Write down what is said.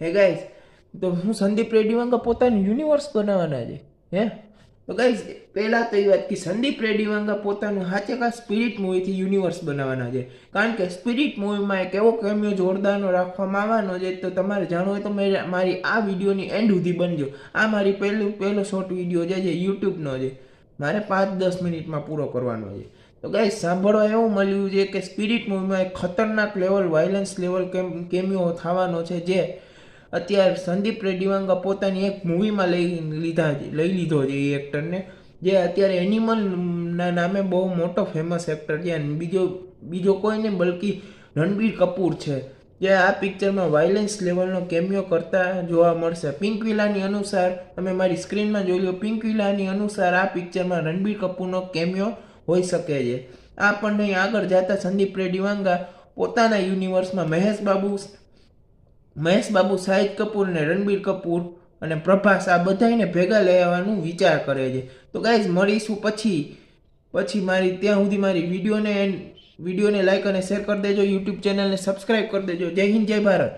હે ગાઈસ, તો હું સંદીપ રેડ્ડીવાંગા પોતાનું યુનિવર્સ બનાવવાના છે હે. તો ગાઈસ પહેલાં તો એ વાત કે સંદીપ રેડ્ડીવાંગા પોતાનું હાચેકા સ્પિરિટ મૂવીથી યુનિવર્સ બનાવવાના છે. કારણ કે સ્પિરિટ મૂવીમાં એક એવો કેમિયો જોરદારનો રાખવામાં આવવાનો છે. તો તમારે જાણવું હોય તો મારી આ વિડીયોની એન્ડ સુધી બનજો. આ મારી પહેલો શોર્ટ વિડીયો જે યુટ્યુબનો છે, મારે 5-10 મિનિટમાં પૂરો કરવાનો છે. તો ગાઈસ સાંભળવા એવું મળ્યું છે કે સ્પિરિટ મૂવીમાં એક ખતરનાક લેવલ વાયલન્સ લેવલ કેમિયો થવાનો છે, જે અત્યારે સંદીપ રેડ્ડીવાંગા પોતાની એક મૂવીમાં લઈ લીધો છે એ એક્ટરને, જે અત્યારે એનિમલના નામે બહુ મોટો ફેમસ એક્ટર છે. અને બીજો કોઈ નહીં બલ્કિ રણબીર કપૂર છે, જે આ પિક્ચરમાં વાયલન્સ લેવલનો કેમિયો કરતા જોવા મળશે. પિંક વિલાની અનુસાર, તમે મારી સ્ક્રીનમાં જોઈ લો, પિંક વિલાની અનુસાર આ પિક્ચરમાં રણબીર કપૂરનો કેમિયો હોઈ શકે છે. આ પણ નહીં, આગળ જતા સંદીપ રેડ્ડીવાંગા પોતાના યુનિવર્સમાં મહેશ બાબુ, શાહિદ કપૂર અને રણબીર કપૂર અને પ્રભાસ આ બધાને ભેગા લઈ આવવાનું વિચાર કરે છે. તો ગાઈઝ મળીશું પછી મારી ત્યાં સુધી મારી વિડીયોને લાઈક અને શેર કરી દેજો, યુટ્યુબ ચેનલને સબસ્ક્રાઈબ કરી દેજો. જય હિન્દ, જય ભારત.